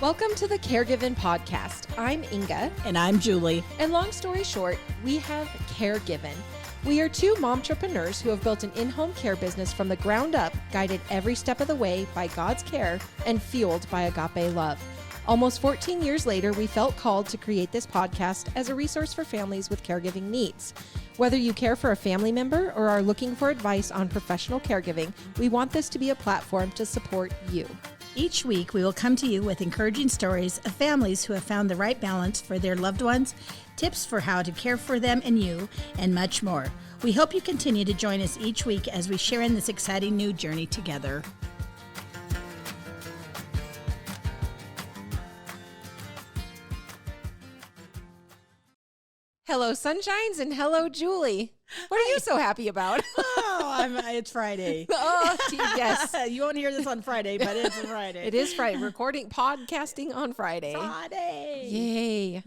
Welcome to the Caregiving Podcast. I'm Inga. And I'm Julie. And long story short, we have Caregiving. We are two momtrepreneurs who have built an in-home care business from the ground up, guided every step of the way by God's care and fueled by agape love. Almost 14 years later, we felt called to create this podcast as a resource for families with caregiving needs. Whether you care for a family member or are looking for advice on professional caregiving, we want this to be a platform to support you. Each week, we will come to you with encouraging stories of families who have found the right balance for their loved ones, tips for how to care for them and you, and much more. We hope you continue to join us each week as we share in this exciting new journey together. Hello, Sunshines, and hello, Julie. What are you so happy about? It's Friday. Yes. You won't hear this on Friday, but it's Friday. It is Friday. Podcasting on Friday. Friday. Yay.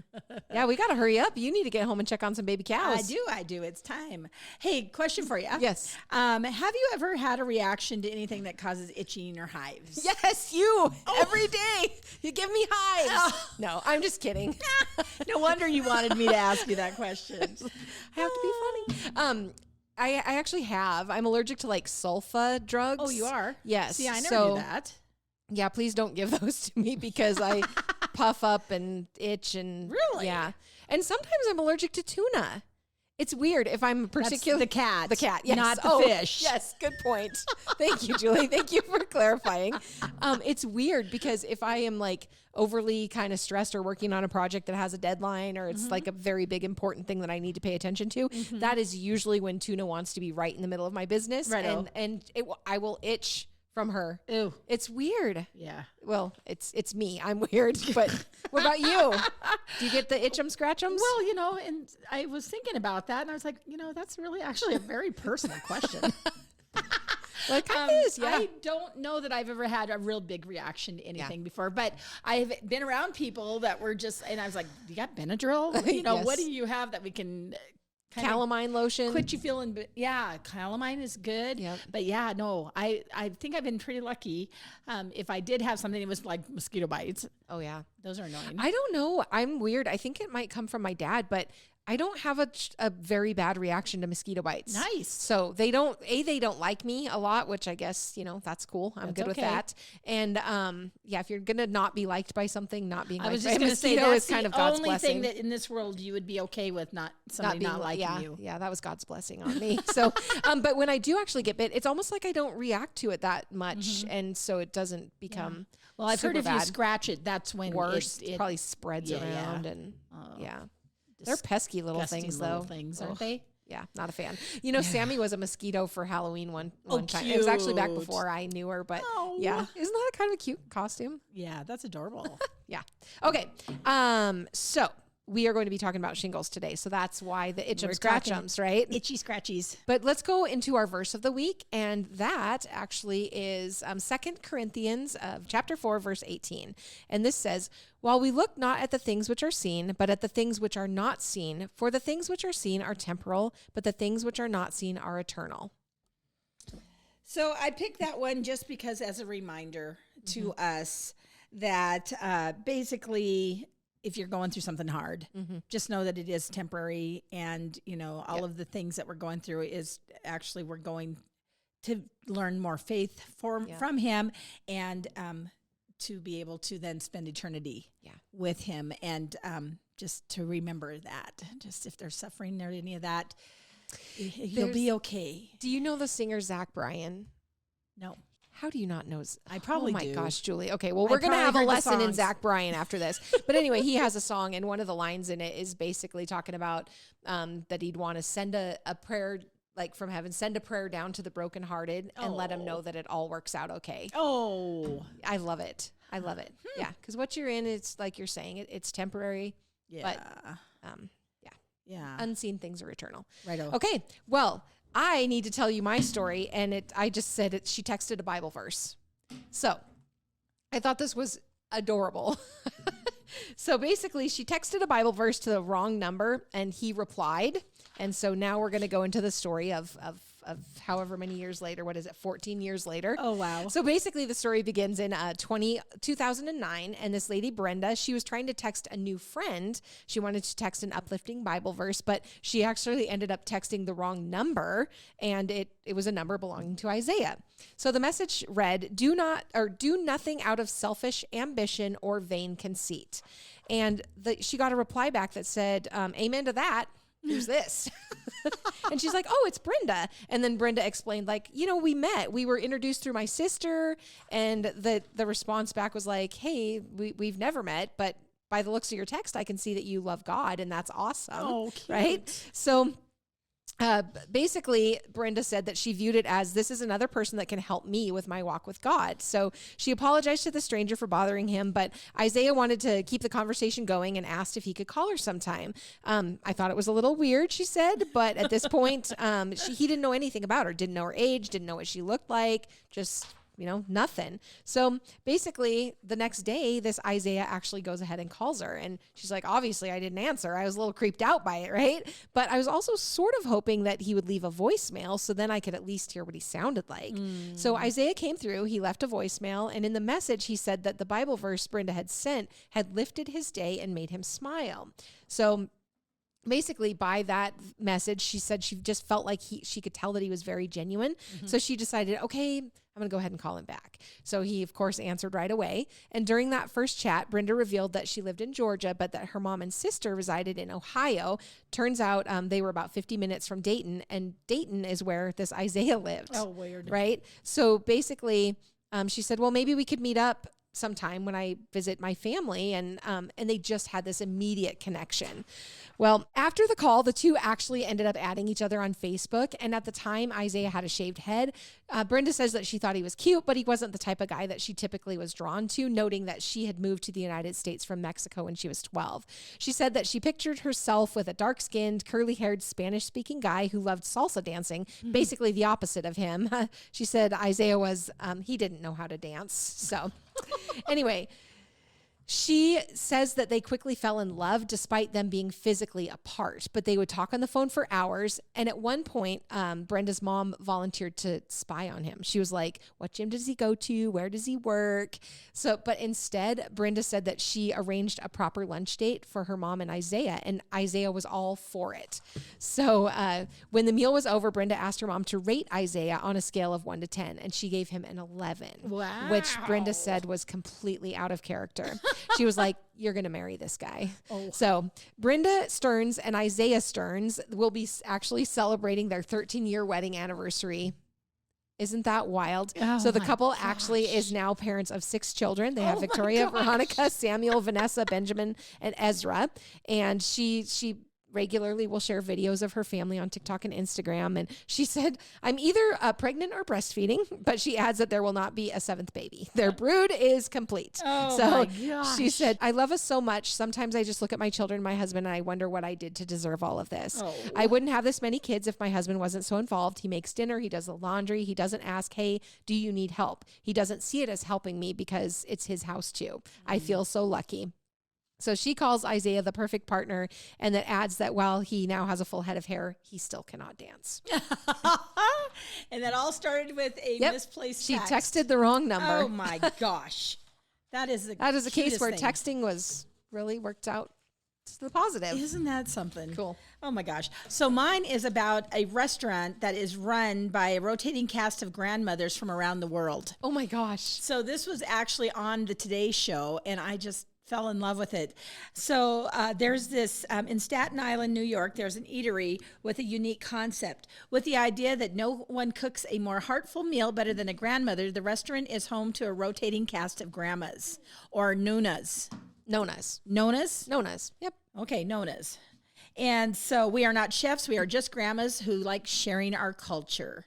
Yeah, we got to hurry up. You need to get home and check on some baby cows. I do. It's time. Hey, question for you. Yes. Have you ever had a reaction to anything that causes itching or hives? Yes, you. Every day. You give me hives. No, I'm just kidding. No wonder you wanted me to ask you that question. I have to be funny. I actually have. I'm allergic to like sulfa drugs. Oh, you are? Yes. See, I never knew that. Yeah, please don't give those to me because I puff up and itch and really? Yeah. And sometimes I'm allergic to tuna. It's weird if I'm particular. The cat. The cat, yes. Not the fish. Yes, good point. Thank you, Julie. Thank you for clarifying. It's weird because if I am like overly kind of stressed or working on a project that has a deadline or it's like a very big important thing that I need to pay attention to, that is usually when tuna wants to be right in the middle of my business. Right. And I will itch from her. Ew. It's weird. Yeah. Well, it's me. I'm weird. But what about you? Do you get the itch 'em, scratch 'ems? Well, and I was thinking about that and I was like, that's really actually a very personal question. Like it is, yeah. I don't know that I've ever had a real big reaction to anything before, but I've been around people that were just, and I was like, you got Benadryl? Yes. What do you have that we can calamine lotion? Quit you feeling, yeah, calamine is good. Yep. But yeah, no, I think I've been pretty lucky. If I did have something, it was like mosquito bites. Oh yeah. Those are annoying. I don't know. I'm weird. I think it might come from my dad, but I don't have a very bad reaction to mosquito bites. Nice. So they don't like me a lot, which I guess, that's cool. I'm good with that. And if you're going to not be liked by something, not being liked by a mosquito is kind of God's blessing. The only thing that in this world you would be okay with somebody not liking you. Yeah, that was God's blessing on me. So, but when I do actually get bit, it's almost like I don't react to it that much. And so it doesn't become Well, I've heard if bad. you scratch it, that's when worse. It probably spreads around and they're pesky little things, though. Aren't they? Yeah, not a fan. Sammy was a mosquito for Halloween one time. Cute. It was actually back before I knew her, but yeah, isn't that a kind of a cute costume? Yeah, that's adorable. Yeah. Okay. So we are going to be talking about shingles today. So that's why the itch 'em, scratch 'ems, right? Itchy scratchies. But let's go into our verse of the week. And that actually is 2 Corinthians chapter 4, verse 18. And this says, while we look not at the things which are seen, but at the things which are not seen, for the things which are seen are temporal, but the things which are not seen are eternal. So I picked that one just because as a reminder to us that basically if you're going through something hard, just know that it is temporary. And, all of the things that we're going through is actually we're going to learn more faith from him and to be able to then spend eternity with him. And just to remember that, just if there's suffering or any of that, you'll be okay. Do you know the singer Zach Bryan? No. How do you not know? I probably do. Oh my gosh, Julie. Okay, well, we're going to have a lesson in Zach Bryan after this. But anyway, he has a song, and one of the lines in it is basically talking about that he'd want to send a prayer, like from heaven, send a prayer down to the brokenhearted and let them know that it all works out okay. Oh. I love it. I love it. Yeah, because what you're in, it's like you're saying, it's temporary. Yeah. But, yeah. Unseen things are eternal. Right. Okay, well, I need to tell you my story, and I just said it. She texted a Bible verse. So I thought this was adorable. So basically, she texted a Bible verse to the wrong number, and he replied. And so now we're going to go into the story of of however many years later. What is it? 14 years later. Oh, wow. So basically the story begins in 2009. And this lady, Brenda, she was trying to text a new friend. She wanted to text an uplifting Bible verse, but she actually ended up texting the wrong number. And it was a number belonging to Isaiah. So the message read, do nothing out of selfish ambition or vain conceit. And she got a reply back that said, amen to that. Who's this? And she's like, oh, it's Brenda. And then Brenda explained, like, we met. We were introduced through my sister. And the response back was like, hey, we've never met, but by the looks of your text, I can see that you love God, and that's awesome. Oh, cute. Right? So basically, Brenda said that she viewed it as, this is another person that can help me with my walk with God. So she apologized to the stranger for bothering him, but Isaiah wanted to keep the conversation going and asked if he could call her sometime. I thought it was a little weird, she said, but at this point, he didn't know anything about her, didn't know her age, didn't know what she looked like, just nothing. So basically the next day, this Isaiah actually goes ahead and calls her, and she's like, obviously I didn't answer. I was a little creeped out by it. Right. But I was also sort of hoping that he would leave a voicemail so then I could at least hear what he sounded like. So Isaiah came through, he left a voicemail, and in the message, he said that the Bible verse Brenda had sent had lifted his day and made him smile. So basically, by that message, she said she just felt like she could tell that he was very genuine. So she decided, okay, I'm going to go ahead and call him back. So he, of course, answered right away. And during that first chat, Brenda revealed that she lived in Georgia, but that her mom and sister resided in Ohio. Turns out they were about 50 minutes from Dayton, and Dayton is where this Isaiah lived. Oh, weird. Right? So basically, she said, well, maybe we could meet up sometime when I visit my family. And they just had this immediate connection. Well, after the call, the two actually ended up adding each other on Facebook. And at the time, Isaiah had a shaved head. Brenda says that she thought he was cute, but he wasn't the type of guy that she typically was drawn to, noting that she had moved to the United States from Mexico when she was 12. She said that she pictured herself with a dark-skinned, curly-haired, Spanish-speaking guy who loved salsa dancing, basically the opposite of him. She said Isaiah he didn't know how to dance. So anyway, she says that they quickly fell in love despite them being physically apart, but they would talk on the phone for hours. And at one point, Brenda's mom volunteered to spy on him. She was like, what gym does he go to? Where does he work? But instead, Brenda said that she arranged a proper lunch date for her mom and Isaiah, and Isaiah was all for it. So when the meal was over, Brenda asked her mom to rate Isaiah on a scale of 1 to 10, and she gave him an 11, which Brenda said was completely out of character. She was like, you're going to marry this guy. Oh. So Brenda Stearns and Isaiah Stearns will be actually celebrating their 13-year wedding anniversary. Isn't that wild? Oh, so the couple actually is now parents of 6 children. They have Victoria, Veronica, Samuel, Vanessa, Benjamin, and Ezra. And she regularly will share videos of her family on TikTok and Instagram. And she said, I'm either pregnant or breastfeeding, but she adds that there will not be a 7th baby. Their brood is complete. Oh, so my gosh. She said, I love us so much. Sometimes I just look at my children, my husband, and I wonder what I did to deserve all of this. Oh. I wouldn't have this many kids if my husband wasn't so involved. He makes dinner. He does the laundry. He doesn't ask, hey, do you need help? He doesn't see it as helping me because it's his house too. I feel so lucky. So she calls Isaiah the perfect partner, and that adds that while he now has a full head of hair, he still cannot dance. And that all started with a misplaced text. She texted the wrong number. Oh my gosh. That is a case where texting was really worked out to the positive. Isn't that something? Cool. Oh my gosh. So mine is about a restaurant that is run by a rotating cast of grandmothers from around the world. Oh my gosh. So this was actually on the Today Show, and I just fell in love with it. So there's this, in Staten Island, New York, there's an eatery with a unique concept. With the idea that no one cooks a more heartful meal better than a grandmother, the restaurant is home to a rotating cast of grandmas, or nonas. Nonas. Nonas? Nonas. Yep. Okay, nonas. And so we are not chefs. We are just grandmas who like sharing our culture.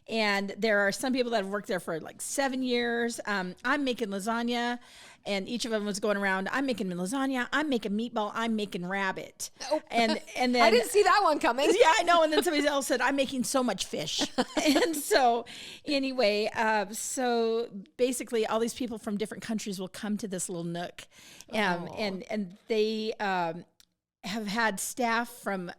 And there are some people that have worked there for like 7 years. I'm making lasagna, and each of them was going around, I'm making lasagna, I'm making meatball, I'm making rabbit. Oh. And then I didn't see that one coming. Yeah, I know. And then somebody else said, I'm making so much fish. And so anyway, so basically all these people from different countries will come to this little nook. And they have had staff from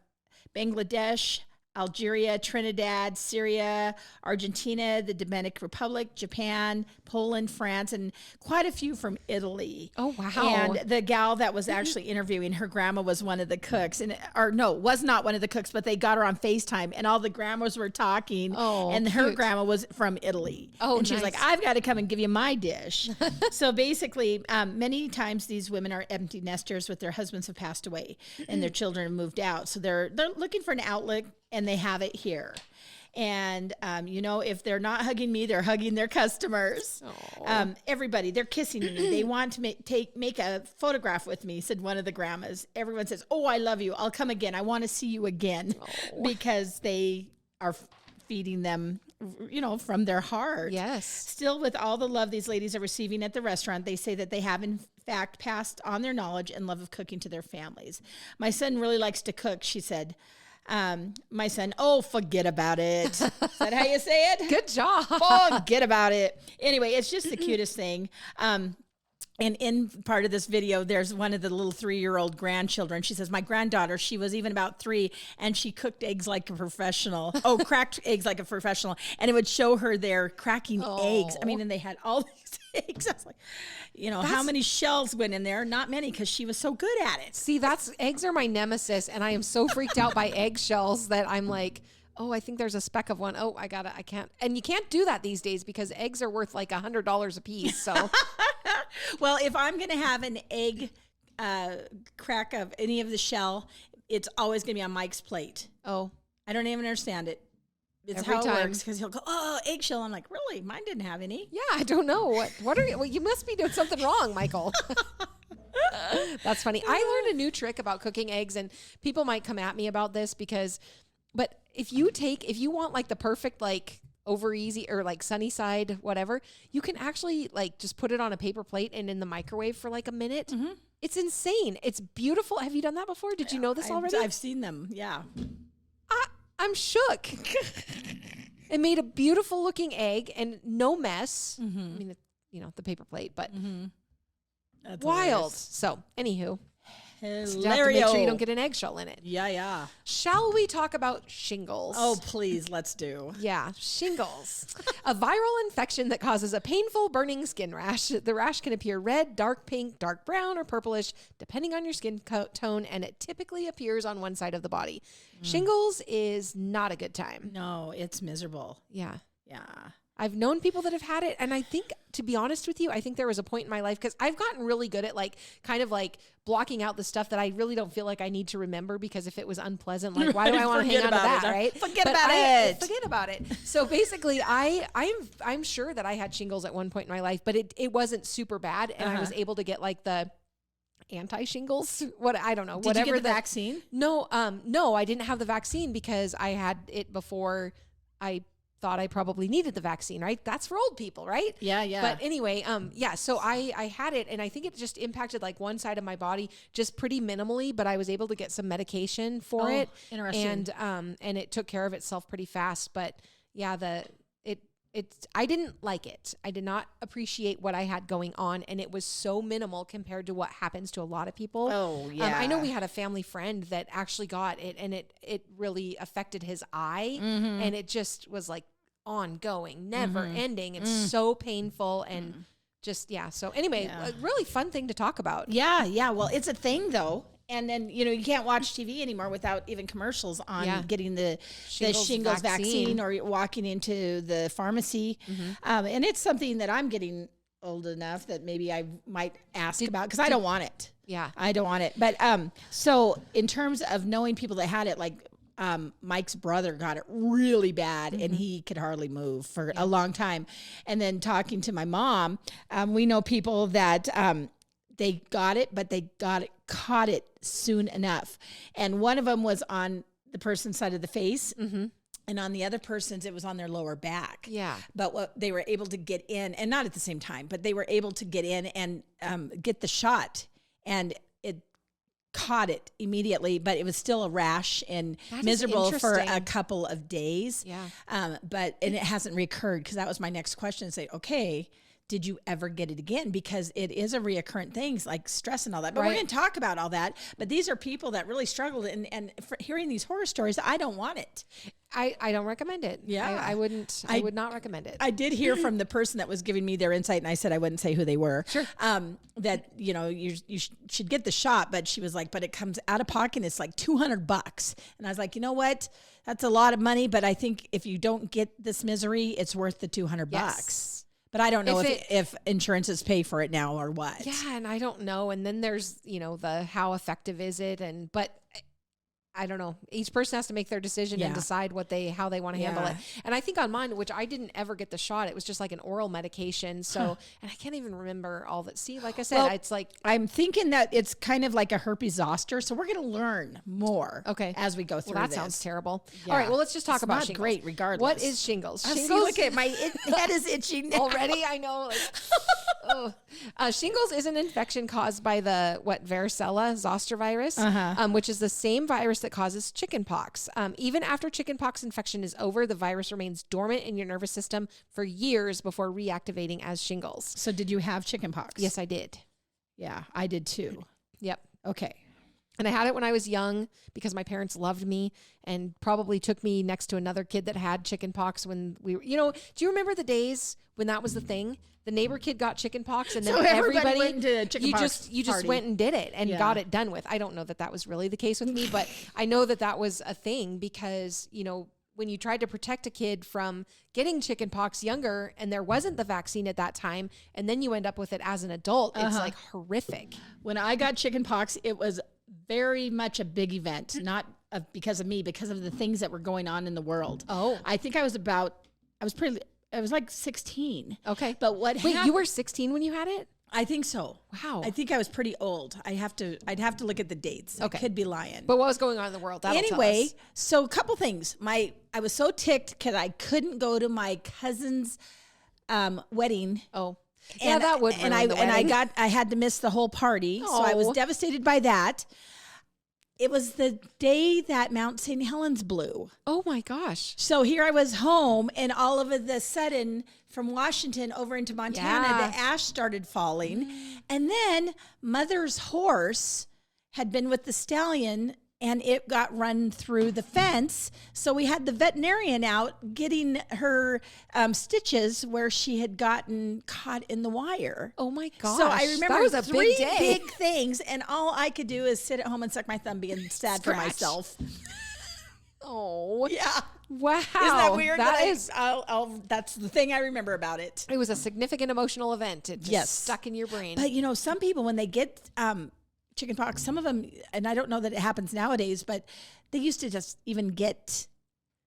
Bangladesh, Algeria, Trinidad, Syria, Argentina, the Dominican Republic, Japan, Poland, France, and quite a few from Italy. Oh, wow. And the gal that was actually interviewing, her grandma was one of the cooks, was not one of the cooks, but they got her on FaceTime, and all the grandmas were talking, and her cute. grandma was from Italy. Oh, and she was nice. like, I've got to come and give you my dish. So basically, many times these women are empty nesters with their husbands have passed away and their children have moved out. So they're looking for an outlet, and they have it here. And, if they're not hugging me, they're hugging their customers. Everybody, they're kissing me. They want to make a photograph with me, said one of the grandmas. Everyone says, oh, I love you. I'll come again. I want to see you again, because they are feeding them, from their heart. Yes. Still, with all the love these ladies are receiving at the restaurant, they say that they have, in fact, passed on their knowledge and love of cooking to their families. My son really likes to cook, she said. My son, forget about it. Is that how you say it? Good job. Forget about it. Anyway, it's just the cutest thing. And in part of this video, there's one of the little 3-year-old grandchildren. She says, my granddaughter, she was even about 3, and she cooked eggs like a professional. Cracked eggs like a professional. And it would show her there cracking eggs. I mean, and they had all these eggs. I was like, how many shells went in there? Not many, because she was so good at it. See, eggs are my nemesis, and I am so freaked out by eggshells that I'm like, I think there's a speck of one. I can't. And you can't do that these days because eggs are worth like $100 a piece. So, well, if I'm going to have an egg crack of any of the shell, it's always going to be on Mike's plate. I don't even understand it. It's Every how time. it works, because he'll go, eggshell. I'm like, really? Mine didn't have any. yeah, I don't know. What are you? Well, you must be doing something wrong, Michael. That's funny. I learned a new trick about cooking eggs, and people might come at me about this but if you want like the perfect, like over easy or like sunny side, whatever, you can actually like just put it on a paper plate and in the microwave for like a minute. Mm-hmm. It's insane. It's beautiful. Have you done that before? Did you know this already? I've seen them. Yeah. I'm shook. It made a beautiful looking egg and no mess. Mm-hmm. I mean, the paper plate, but That's wild. hilarious. So, anywho. Hilarious. You have to make sure you don't get an eggshell in it. Yeah. Shall we talk about shingles? Oh, please, let's do. Yeah, shingles. A viral infection that causes a painful burning skin rash. The rash can appear red, dark pink, dark brown, or purplish, depending on your skin tone, and it typically appears on one side of the body. Shingles is not a good time. No, it's miserable. Yeah. Yeah. I've known people that have had it, and I think, to be honest with you, I think there was a point in my life, because I've gotten really good at kind of blocking out the stuff that I really don't feel like I need to remember, because if it was unpleasant, like, why do I want to hang on to that, right? Forget about Forget about it. So basically, I'm sure that I had shingles at one point in my life, but it wasn't super bad, and I was able to get the anti-shingles, I don't know. Did you get the vaccine? No, I didn't have the vaccine because I had it before I thought I probably needed the vaccine, right? That's for old people, right? Yeah. But anyway, so I had it, and I think it just impacted one side of my body just pretty minimally, but I was able to get some medication for it. Interesting. And it took care of itself pretty fast. But yeah, I didn't like it. I did not appreciate what I had going on, and it was so minimal compared to what happens to a lot of people. Oh, yeah. I know we had a family friend that actually got it, and it really affected his eye, and it just was ongoing, never ending. It's so painful, and so anyway, a really fun thing to talk about. Yeah. Well, it's a thing though. And then, you can't watch TV anymore without even commercials on getting the shingles vaccine, or walking into the pharmacy. And it's something that I'm getting old enough that maybe I might ask about, because I don't want it. Yeah. I don't want it. But so in terms of knowing people that had it, Mike's brother got it really bad, and he could hardly move for a long time. And then talking to my mom, we know people that they got it, but they caught it soon enough. And one of them was on the person's side of the face, and on the other person's, it was on their lower back. Yeah. But what they were able to get in, and not at the same time, but they were able to get in and get the shot, and it caught it immediately, but it was still a rash and miserable for a couple of days. Yeah. And it hasn't recurred, because that was my next question, say, okay, did you ever get it again? Because it is a reoccurrent thing, like stress and all that. But we're Right. going to talk about all that. But these are people that really struggled. And for hearing these horror stories, I don't want it. I don't recommend it. Yeah. I wouldn't. I would not recommend it. I did hear from the person that was giving me their insight, and I said I wouldn't say who they were. Sure. That, you know, you should get the shot, but she was like, but it comes out of pocket. It's like $200. And I was like, you know what? That's a lot of money, but I think if you don't get this misery, it's worth the $200. Yes. But I don't know if insurances pay for it now or what. Yeah, and I don't know. And then there's, you know, the how effective is it? But I don't know. Each person has to make their decision and decide how they want to handle it. And I think on mine, which I didn't ever get the shot, it was just like an oral medication. So, and I can't even remember all that. See, like I said, it's like, I'm thinking that it's kind of like a herpes-zoster. So we're going to learn more as we go through that this. sounds terrible. Yeah. All right, well, let's just talk about not shingles. great regardless. What is shingles? See, Shingles, look at my head is itching now. already, I know. Shingles is an infection caused by the varicella-zoster virus, which is the same virus that causes chickenpox. Even after chickenpox infection is over, the virus remains dormant in your nervous system for years before reactivating as shingles. So did you have chickenpox? Yes, I did. Yeah, I did too. Yep. Okay. And I had it when I was young because my parents loved me and probably took me next to another kid that had chickenpox when we were, do you remember the days when that was the thing? The neighbor kid got chickenpox and then So everybody everybody went to a chickenpox you just party. went and did it and got it done with. I don't know that was really the case with me, but I know that was a thing because, when you tried to protect a kid from getting chickenpox younger and there wasn't the vaccine at that time, and then you end up with it as an adult, it's like horrific. When I got chickenpox, it was very much a big event, not because of me, because of the things that were going on in the world. Oh. I think I was like 16. Okay. But what Wait, happened? you were 16 when you had it? I think so. Wow. I think I was pretty old. I'd have to look at the dates. Okay. I could be lying. But what was going on in the world? That'll tell Anyway, us. so a couple things. I was so ticked because I couldn't go to my cousin's wedding. Oh. Yeah, that would ruin the wedding. I had to miss the whole party. So I was Oh. devastated by that. It was the day that Mount St. Helens blew. Oh my gosh. So here I was home, and all of a sudden, from Washington over into Montana, the ash started falling. And then Mother's horse had been with the stallion, and it got run through the fence. So we had the veterinarian out getting her stitches where she had gotten caught in the wire. Oh my gosh. So I remember that was a three big day. big things, and all I could do is sit at home and suck my thumb, being sad for Scratch. myself. Oh. Yeah. Wow. Isn't that weird? That's the thing I remember about it. it was a significant emotional event. It just stuck in your brain. But some people, when they get chickenpox, some of them, and I don't know that it happens nowadays, but they used to just even get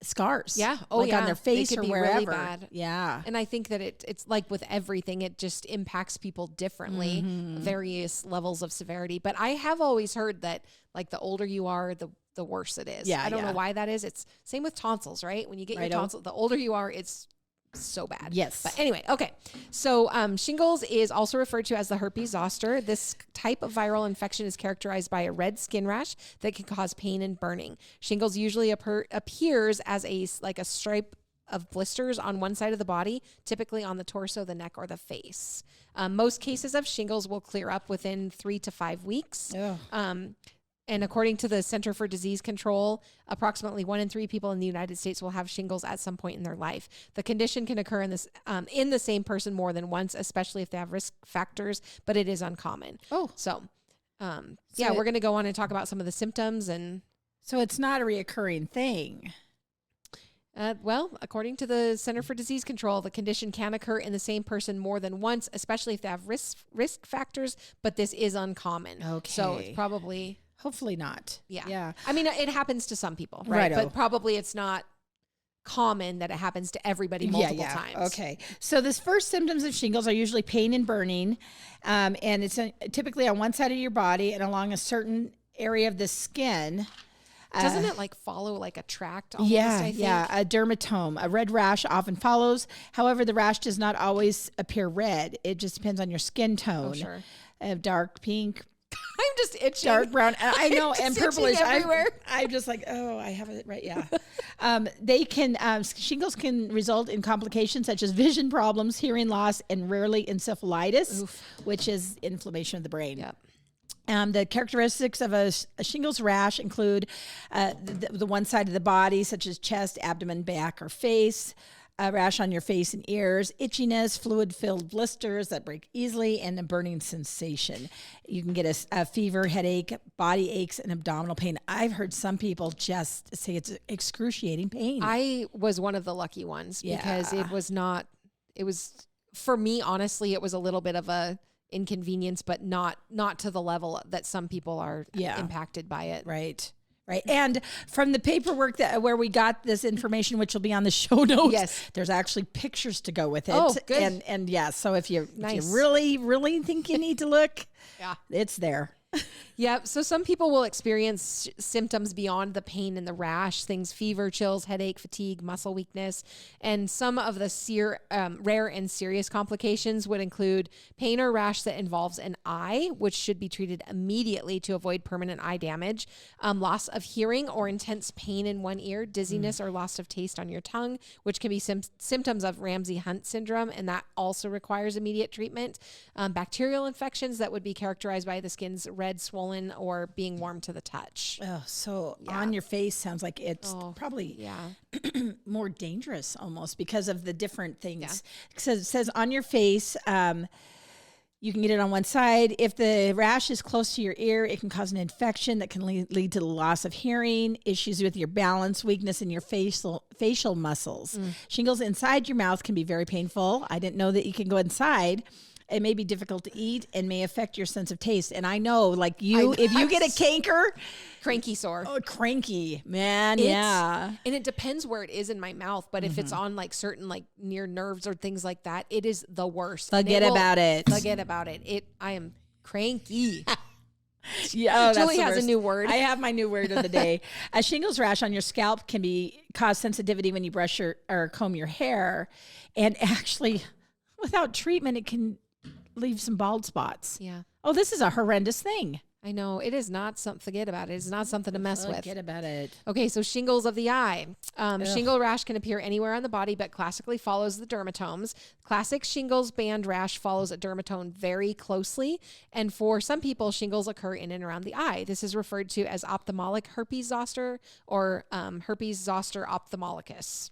scars. Yeah. Oh, like yeah. on their face They could or be wherever. really bad. Yeah. And I think that it's like with everything, it just impacts people differently, various levels of severity. But I have always heard that like the older you are, the worse it is. Yeah, I don't know why that is. It's same with tonsils, right? When you get your tonsils, the older you are, it's so bad. Yes. But anyway, okay. So shingles is also referred to as the herpes-zoster. This type of viral infection is characterized by a red skin rash that can cause pain and burning. Shingles usually appears as a stripe of blisters on one side of the body, typically on the torso, the neck, or the face. Most cases of shingles will clear up within 3 to 5 weeks. And according to the Center for Disease Control, approximately 1 in 3 people in the United States will have shingles at some point in their life. The condition can occur in the same person more than once, especially if they have risk factors, but it is uncommon. Oh. So we're going to go on and talk about some of the symptoms. And So it's not a reoccurring thing. according to the Center for Disease Control, the condition can occur in the same person more than once, especially if they have risk factors, but this is uncommon. Okay. So it's probably... Hopefully not. Yeah. I mean, it happens to some people, right? Righto. But probably it's not common that it happens to everybody multiple times. Okay. So this first symptoms of shingles are usually pain and burning. And it's typically on one side of your body and along a certain area of the skin. Doesn't it like follow like a tract almost, I think? A dermatome. A red rash often follows. However, the rash does not always appear red. It just depends on your skin tone. Oh, sure. Dark pink, I'm just itching. Dark brown. I know, and Just purplish. itching everywhere. I'm just like, oh, I have it right. Yeah. They can, shingles can result in complications such as vision problems, hearing loss, and rarely encephalitis, which is inflammation of the brain. Yep. The characteristics of a shingles rash include the one side of the body, such as chest, abdomen, back, or face, a rash on your face and ears, itchiness, fluid-filled blisters that break easily, and a burning sensation. You can get a fever, headache, body aches, and abdominal pain. I've heard some people just say it's excruciating pain. I was one of the lucky ones because it was, for me, honestly, it was a little bit of a inconvenience, but not to the level that some people are impacted by it. Right. And from the paperwork where we got this information, which will be on the show notes, there's actually pictures to go with it. Oh, good. And yeah, so if you really, really think you need to look, it's there. Yep. So some people will experience symptoms beyond the pain and the rash, things, fever, chills, headache, fatigue, muscle weakness. And some of the rare and serious complications would include pain or rash that involves an eye, which should be treated immediately to avoid permanent eye damage, loss of hearing or intense pain in one ear, dizziness or loss of taste on your tongue, which can be symptoms of Ramsay-Hunt syndrome, and that also requires immediate treatment. Bacterial infections that would be characterized by the skin's red, swollen, or being warm to the touch. Oh, so on your face sounds like it's probably more dangerous almost because of the different things. So it says on your face, you can get it on one side. If the rash is close to your ear, it can cause an infection that can lead to the loss of hearing, issues with your balance, weakness in your facial muscles. Shingles inside your mouth can be very painful. I didn't know that you can go inside. It may be difficult to eat and may affect your sense of taste. And I know, like if you get a canker, cranky sore. Oh, cranky, man. And it depends where it is in my mouth. But if it's on like certain like near nerves or things like that, it is the worst. Forget about it. I am cranky. Julie has a new word. I have my new word of the day. A shingles rash on your scalp can cause sensitivity when you brush or comb your hair. And actually, without treatment, it can leave some bald spots. Yeah. Oh, this is a horrendous thing. I know. It is not something, forget about it. It's not something to mess with. Forget about it. Okay, so shingles of the eye. Shingle rash can appear anywhere on the body, but classically follows the dermatomes. Classic shingles band rash follows a dermatome very closely. And for some people, shingles occur in and around the eye. This is referred to as ophthalmic herpes-zoster or herpes-zoster ophthalmicus.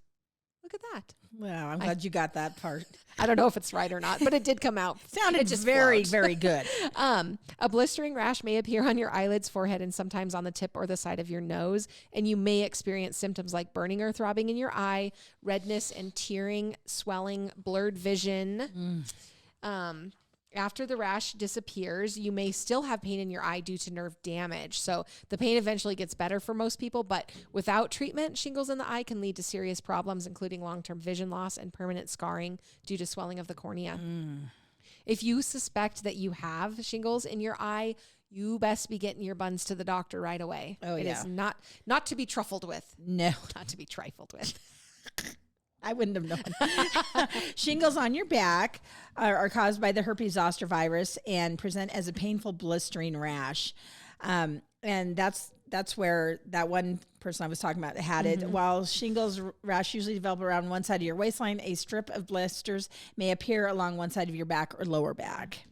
Look at that. Wow, I'm glad you got that part. I don't know if it's right or not, but it did come out. Sounded just very, very good. A blistering rash may appear on your eyelids, forehead, and sometimes on the tip or the side of your nose. And you may experience symptoms like burning or throbbing in your eye, redness and tearing, swelling, blurred vision. After the rash disappears, you may still have pain in your eye due to nerve damage. So the pain eventually gets better for most people, but without treatment, shingles in the eye can lead to serious problems, including long-term vision loss and permanent scarring due to swelling of the cornea. If you suspect that you have shingles in your eye, you best be getting your buns to the doctor right away. It is not to be truffled with. No. Not to be trifled with. I wouldn't have known. Shingles on your back are caused by the herpes-zoster virus and present as a painful blistering rash. And that's where that one person I was talking about had it. While shingles rash usually develop around one side of your waistline, a strip of blisters may appear along one side of your back or lower back.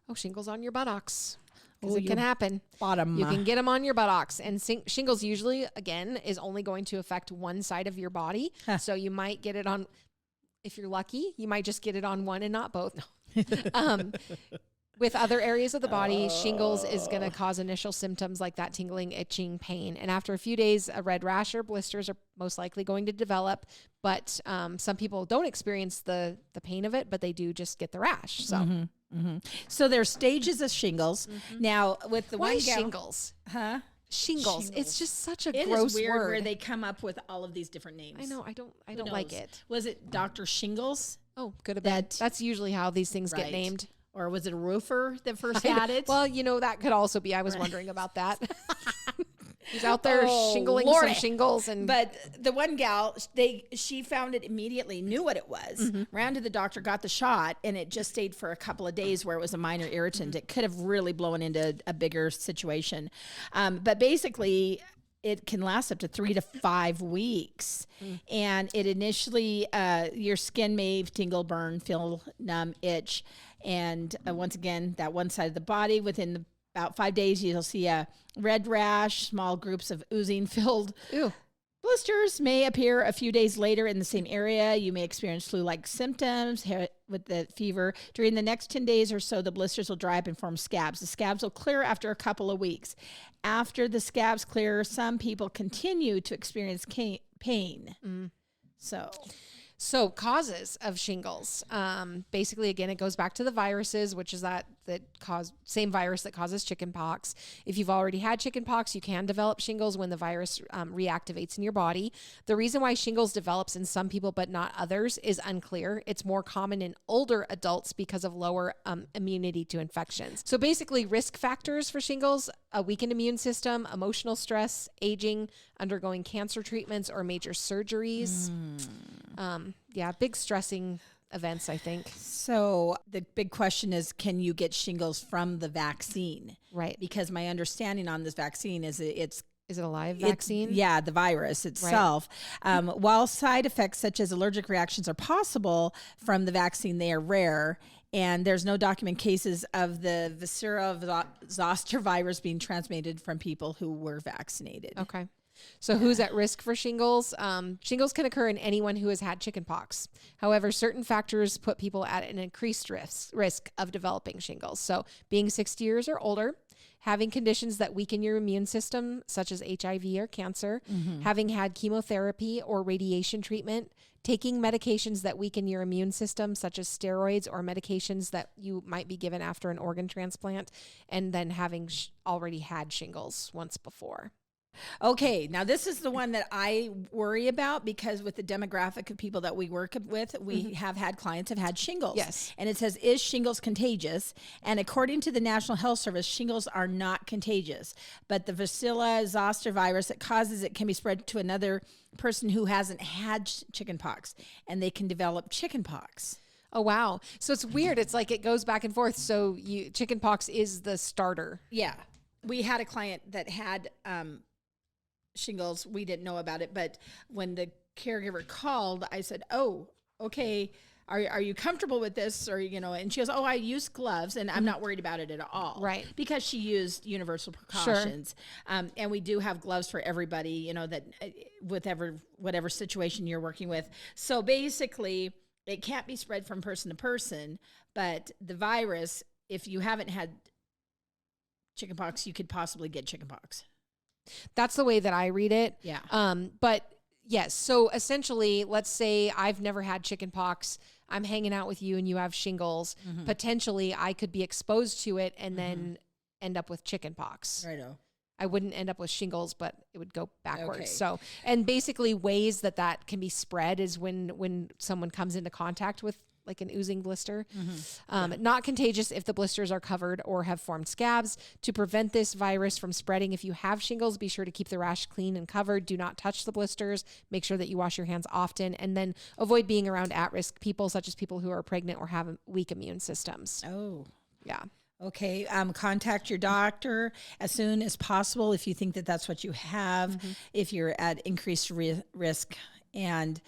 Oh, shingles on your buttocks. Because it can happen. Bottom. You can get them on your buttocks. And shingles usually, again, is only going to affect one side of your body. So you might get it on, if you're lucky, you might just get it on one and not both. No. With other areas of the body, shingles is going to cause initial symptoms like that tingling, itching, pain. And after a few days, a red rash or blisters are most likely going to develop. But some people don't experience the pain of it, but they do just get the rash. So. So there's stages of shingles. Now with the Why shingles? Huh? Shingles. It's just such a It gross is weird word. where they come up with all of these different names. I know. I don't like it. Was it Dr. Shingles? Oh, could have been. That's usually how these things get Right. named. Or was it a roofer that first had it? Well, that could also be. I was wondering about that. He's out there shingling some shingles. But the one gal, she found it immediately, knew what it was, ran to the doctor, got the shot, and it just stayed for a couple of days where it was a minor irritant. It could have really blown into a bigger situation. But basically, it can last up to 3 to 5 weeks. And it initially, your skin may tingle, burn, feel numb, itch. And once again, that one side of the body, within about 5 days, you'll see a red rash, small groups of oozing filled blisters may appear a few days later in the same area. You may experience flu-like symptoms with the fever. During the next 10 days or so, the blisters will dry up and form scabs. The scabs will clear after a couple of weeks. After the scabs clear, some people continue to experience pain. So causes of shingles. Basically, again, it goes back to the viruses, which is same virus that causes chickenpox. If you've already had chickenpox, you can develop shingles when the virus reactivates in your body. The reason why shingles develops in some people but not others is unclear. It's more common in older adults because of lower immunity to infections. So basically, risk factors for shingles: a weakened immune system, emotional stress, aging, undergoing cancer treatments, or major surgeries. Big stressing events, I think. So the big question is, can you get shingles from the vaccine? Right. Because my understanding on this vaccine is Is it a live vaccine? The virus itself. Right. While side effects such as allergic reactions are possible from the vaccine, they are rare. And there's no documented cases of the varicella-zoster virus being transmitted from people who were vaccinated. Okay. So who's at risk for shingles? Shingles can occur in anyone who has had chickenpox. However, certain factors put people at an increased risk of developing shingles. So being 60 years or older, having conditions that weaken your immune system, such as HIV or cancer, having had chemotherapy or radiation treatment, taking medications that weaken your immune system, such as steroids or medications that you might be given after an organ transplant, and then having already had shingles once before. Okay, now this is the one that I worry about, because with the demographic of people that we work with, we have had clients have had shingles. Yes. And it says, is shingles contagious? And according to the National Health Service, shingles are not contagious, but the varicella-zoster virus that causes it can be spread to another person who hasn't had chickenpox, and they can develop chickenpox. Oh, wow. So it's weird. It's like it goes back and forth. So chickenpox is the starter. Yeah. We had a client that had shingles. We didn't know about it, but when the caregiver called, I said, "Oh, okay, are you comfortable with this?" Or and she goes, "Oh, I use gloves, and I'm not worried about it at all." Right, because she used universal precautions. Sure. And we do have gloves for everybody, that whatever situation you're working with. So basically, it can't be spread from person to person, but the virus, if you haven't had chickenpox, you could possibly get chickenpox. That's the way that I read it. Yeah. But yes, so essentially, let's say I've never had chickenpox. I'm hanging out with you and you have shingles. Potentially, I could be exposed to it and then end up with chickenpox. Righto. I wouldn't end up with shingles, but it would go backwards. Okay. So, and basically ways that can be spread is when someone comes into contact with like an oozing blister. Not contagious if the blisters are covered or have formed scabs. To prevent this virus from spreading, if you have shingles, be sure to keep the rash clean and covered. Do not touch the blisters. Make sure that you wash your hands often, and then avoid being around at-risk people, such as people who are pregnant or have weak immune systems. Oh. Yeah. Okay. Contact your doctor as soon as possible if you think that that's what you have, if you're at increased risk, and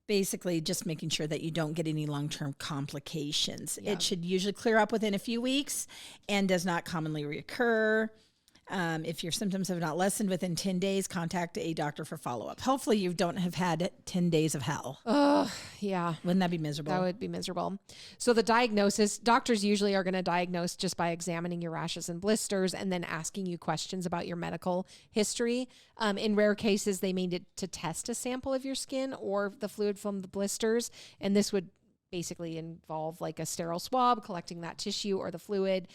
basically just making sure that you don't get any long-term complications. Yeah. It should usually clear up within a few weeks and does not commonly reoccur. If your symptoms have not lessened within 10 days, contact a doctor for follow-up. Hopefully you don't have had 10 days of hell. Oh, yeah. Wouldn't that be miserable? That would be miserable. So the diagnosis, doctors usually are going to diagnose just by examining your rashes and blisters and then asking you questions about your medical history. In rare cases, they may need to test a sample of your skin or the fluid from the blisters, and this would basically involve like a sterile swab, collecting that tissue or the fluid,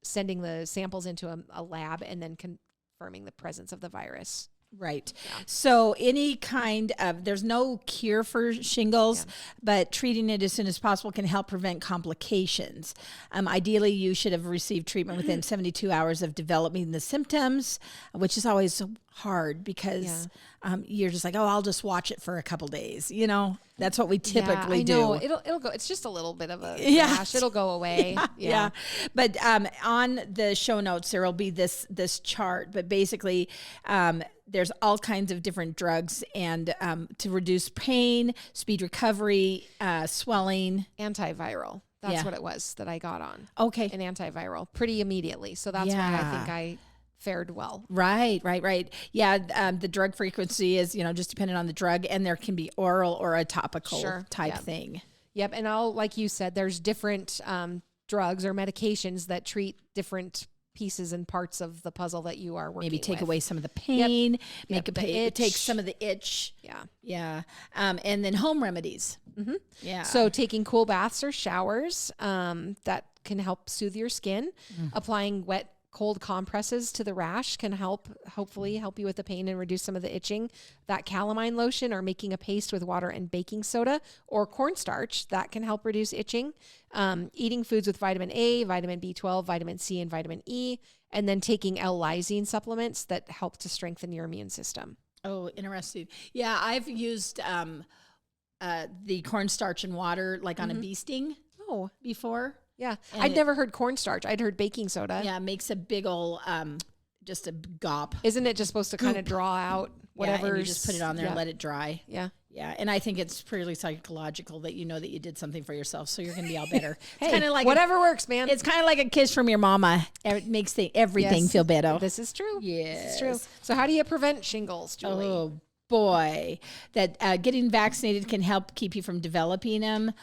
sending the samples into a lab, and then confirming the presence of the virus. Right. So any kind of, there's no cure for shingles, but treating it as soon as possible can help prevent complications. Ideally, you should have received treatment within 72 hours of developing the symptoms, which is always hard because you're just like, oh, I'll just watch it for a couple days. You know, that's what we typically do. It'll go. It's just a little bit of a rash. It'll go away. Yeah. But on the show notes, there will be this chart, but basically, there's all kinds of different drugs and to reduce pain, speed recovery, swelling. Antiviral. That's what it was that I got on. Okay. An antiviral pretty immediately. So that's why I think I fared well. Right. Yeah. The drug frequency is, just dependent on the drug, and there can be oral or a topical type thing. Yep. And like you said, there's different drugs or medications that treat different pieces and parts of the puzzle that you are working with. Maybe take away some of the pain, take some of the itch. Yeah. Yeah. And then home remedies. Mm-hmm. Yeah. So taking cool baths or showers that can help soothe your skin. Applying wet, cold compresses to the rash can hopefully help you with the pain and reduce some of the itching. That calamine lotion, or making a paste with water and baking soda or cornstarch, that can help reduce itching. Eating foods with vitamin A, vitamin B12, vitamin C, and vitamin E, and then taking L-lysine supplements that help to strengthen your immune system. Oh, interesting. Yeah, I've used the cornstarch and water like on a bee sting before. Yeah. I'd never heard cornstarch. I'd heard baking soda. Yeah, it makes a big old, just a gop. Isn't it just supposed to kind of draw out whatever? Yeah, and you just put it on there and let it dry. Yeah. Yeah, and I think it's purely psychological that you know that you did something for yourself, so you're going to be all better. Hey, it's kind of like whatever works, man. It's kind of like a kiss from your mama. It makes everything feel better. This is true. Yes. It's true. So how do you prevent shingles, Julie? Oh, boy. That getting vaccinated can help keep you from developing them.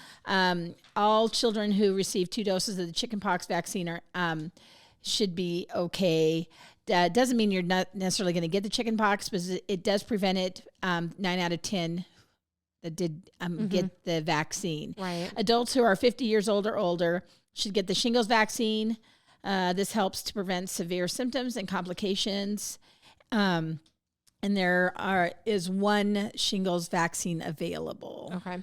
All children who receive 2 doses of the chickenpox vaccine should be okay. Doesn't mean you're not necessarily going to get the chickenpox, but it does prevent it. 9 out of 10 that did get the vaccine. Right. Adults who are 50 years old or older should get the shingles vaccine. This helps to prevent severe symptoms and complications. And there is one shingles vaccine available. Okay.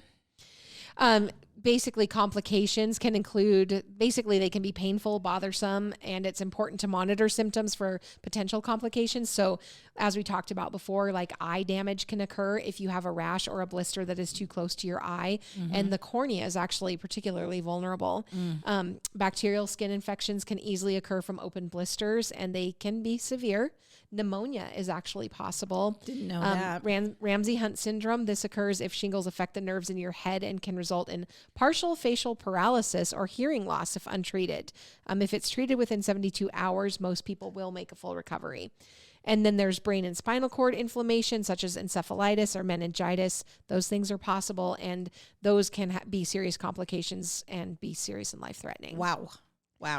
Basically, complications can include, they can be painful, bothersome, and it's important to monitor symptoms for potential complications. So as we talked about before, like eye damage can occur if you have a rash or a blister that is too close to your eye. And the cornea is actually particularly vulnerable. Bacterial skin infections can easily occur from open blisters, and they can be severe. Pneumonia is actually possible. Didn't know that. Ramsay-Hunt syndrome. This occurs if shingles affect the nerves in your head and can result in partial facial paralysis or hearing loss if untreated. If it's treated within 72 hours, most people will make a full recovery. And then there's brain and spinal cord inflammation, such as encephalitis or meningitis. Those things are possible, and those can be serious complications and be serious and life-threatening. Wow.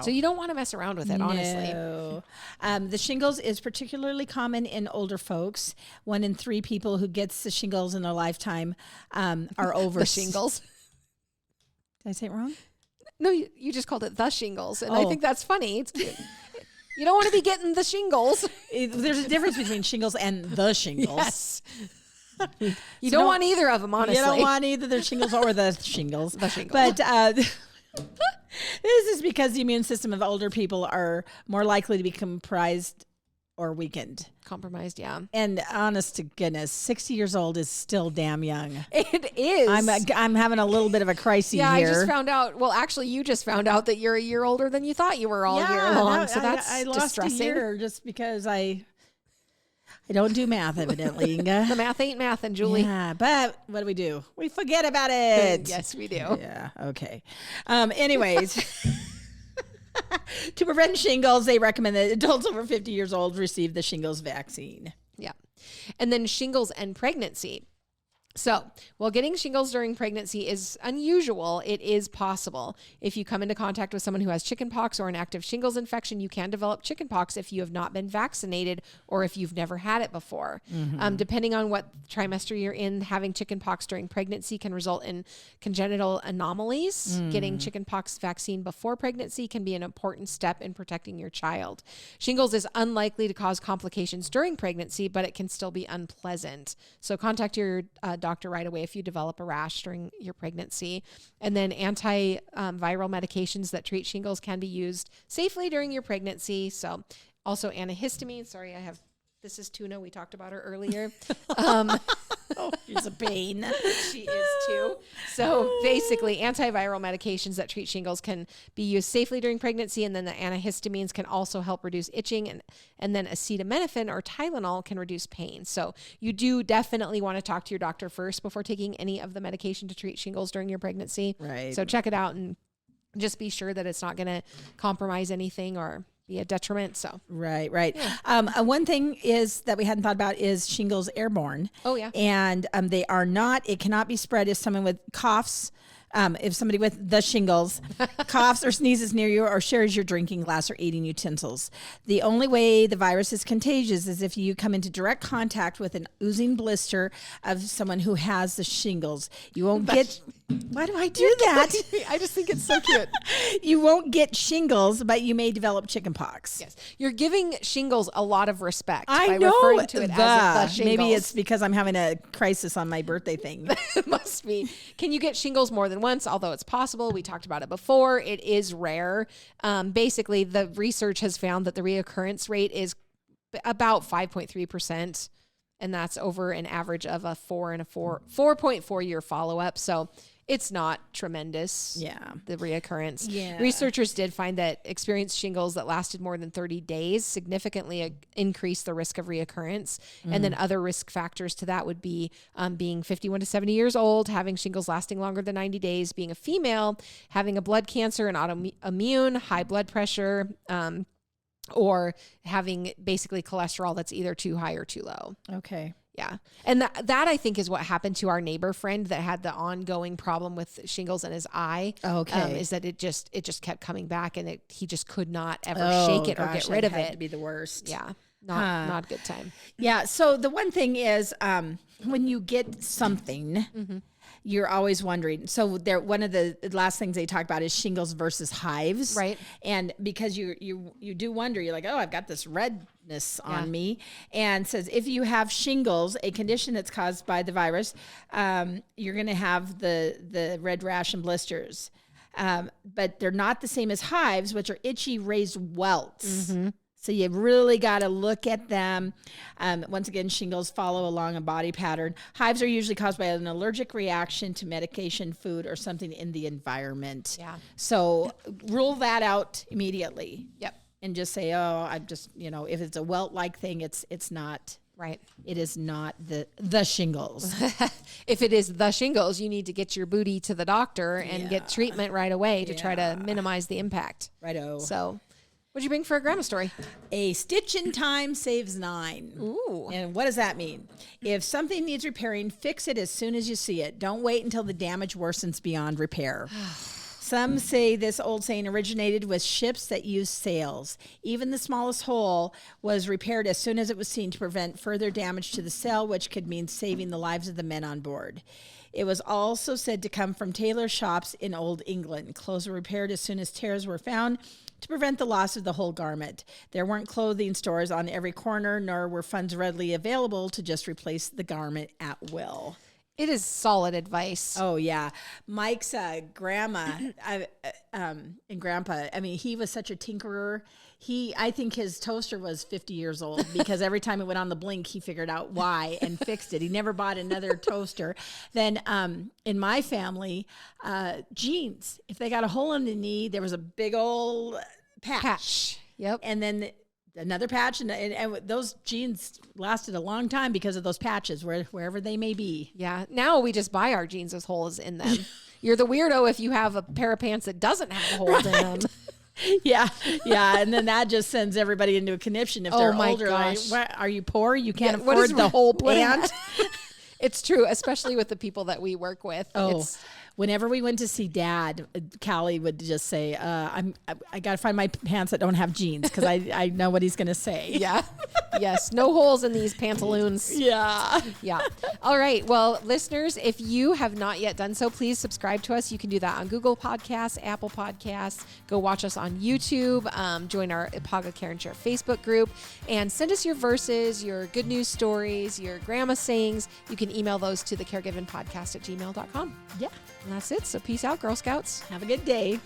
So you don't want to mess around with it, honestly. No. The shingles is particularly common in older folks. 1 in 3 people who gets the shingles in their lifetime are over. The shingles. Did I say it wrong? No, you just called it the shingles, and I think that's funny. It's cute. You don't want to be getting the shingles. There's a difference between shingles and the shingles. Yes. You don't want either of them, honestly. You don't want either the shingles or the shingles. The shingles. But this is because the immune system of older people are more likely to be compromised or weakened. Compromised, yeah. And honest to goodness, 60 years old is still damn young. It is. I'm having a little bit of a crisis here. I just found out. Well, actually, you just found out that you're a year older than you thought you were all year long. So that's I lost distressing. a year just because I don't do math, evidently, Inga. The math ain't math, and Julie. Yeah, but what do? We forget about it. Yes, we do. Yeah, okay. Anyways, to prevent shingles, they recommend that adults over 50 years old receive the shingles vaccine. Yeah. And then shingles and pregnancy. So, while getting shingles during pregnancy is unusual, it is possible. If you come into contact with someone who has chickenpox or an active shingles infection, you can develop chickenpox if you have not been vaccinated or if you've never had it before. Depending on what trimester you're in, having chickenpox during pregnancy can result in congenital anomalies. Getting chickenpox vaccine before pregnancy can be an important step in protecting your child. Shingles is unlikely to cause complications during pregnancy, but it can still be unpleasant. So contact your doctor right away if you develop a rash during your pregnancy. And then antiviral medications that treat shingles can be used safely during your pregnancy. So also antihistamine. Sorry, this is Tuna. We talked about her earlier. Oh, she's a pain. She is too. So basically, antiviral medications that treat shingles can be used safely during pregnancy, and then the antihistamines can also help reduce itching, and then acetaminophen or Tylenol can reduce pain. So you do definitely want to talk to your doctor first before taking any of the medication to treat shingles during your pregnancy. Right. So check it out and just be sure that it's not going to compromise anything or be a detriment. So right. Yeah. One thing is that we hadn't thought about is shingles airborne. Oh yeah. And they are not. It cannot be spread if someone with coughs. If somebody with the shingles coughs or sneezes near you or shares your drinking glass or eating utensils. The only way the virus is contagious is if you come into direct contact with an oozing blister of someone who has the shingles. You won't get... Why do I do that? I just think it's so cute. You won't get shingles, but you may develop chickenpox. Yes. You're giving shingles a lot of respect I by know referring to it as the shingles. Maybe it's because I'm having a crisis on my birthday thing. It must be. Can you get shingles more than once? Although it's possible. We talked about it before. It is rare. Basically, the research has found that the reoccurrence rate is about 5.3%. And that's over an average of a 4.4 year follow-up. So it's not tremendous. Yeah. The reoccurrence. Yeah. Researchers did find that experienced shingles that lasted more than 30 days significantly increased the risk of reoccurrence. And then other risk factors to that would be being 51 to 70 years old, having shingles lasting longer than 90 days, being a female, having a blood cancer and autoimmune, high blood pressure, or having basically cholesterol that's either too high or too low. Okay. Yeah. And that I think is what happened to our neighbor friend that had the ongoing problem with shingles in his eye. Okay. Is that it just kept coming back and he just could not ever shake it or get rid of it. To be the worst. Yeah. Not a good time. Yeah. So the one thing is, when you get something, you're always wondering. So one of the last things they talk about is shingles versus hives. Right. And because you do wonder, you're like, oh, I've got this redness on me. And says, if you have shingles, a condition that's caused by the virus, you're going to have the red rash and blisters. But they're not the same as hives, which are itchy raised welts. So you really got to look at them. Once again, shingles follow along a body pattern. Hives are usually caused by an allergic reaction to medication, food, or something in the environment. Yeah. So rule that out immediately. Yep. And just say, oh, I'm just, if it's a welt-like thing, it's not. Right. It is not the shingles. If it is the shingles, you need to get your booty to the doctor and get treatment right away to try to minimize the impact. Righto. So what'd you bring for a grandma story? A stitch in time saves 9. Ooh. And what does that mean? If something needs repairing, fix it as soon as you see it. Don't wait until the damage worsens beyond repair. Some say this old saying originated with ships that used sails. Even the smallest hole was repaired as soon as it was seen to prevent further damage to the sail, which could mean saving the lives of the men on board. It was also said to come from tailor shops in Old England. Clothes were repaired as soon as tears were found to prevent the loss of the whole garment. There weren't clothing stores on every corner, nor were funds readily available to just replace the garment at will. It is solid advice. Oh, yeah. Mike's grandma and grandpa, he was such a tinkerer. I think his toaster was 50 years old because every time it went on the blink, he figured out why and fixed it. He never bought another toaster. Then in my family, jeans, if they got a hole in the knee, there was a big old patch. Yep. And then another patch, and those jeans lasted a long time because of those patches, wherever they may be. Yeah. Now we just buy our jeans with holes in them. You're the weirdo if you have a pair of pants that doesn't have holes in them. Yeah. And then that just sends everybody into a conniption if they're older. Gosh. Like, what, are you poor? You can't afford the whole pant? It's true, especially with the people that we work with. Oh, whenever we went to see Dad, Callie would just say, I got to find my pants that don't have jeans because I know what he's going to say. Yeah. Yes. No holes in these pantaloons. Yeah. Yeah. All right. Well, listeners, if you have not yet done so, please subscribe to us. You can do that on Google Podcasts, Apple Podcasts. Go watch us on YouTube. Join our Ipaga Care and Share Facebook group. And send us your verses, your good news stories, your grandma sayings. You can email those to thecaregivenpodcast@gmail.com. Yeah. And that's it. So peace out, Girl Scouts. Have a good day.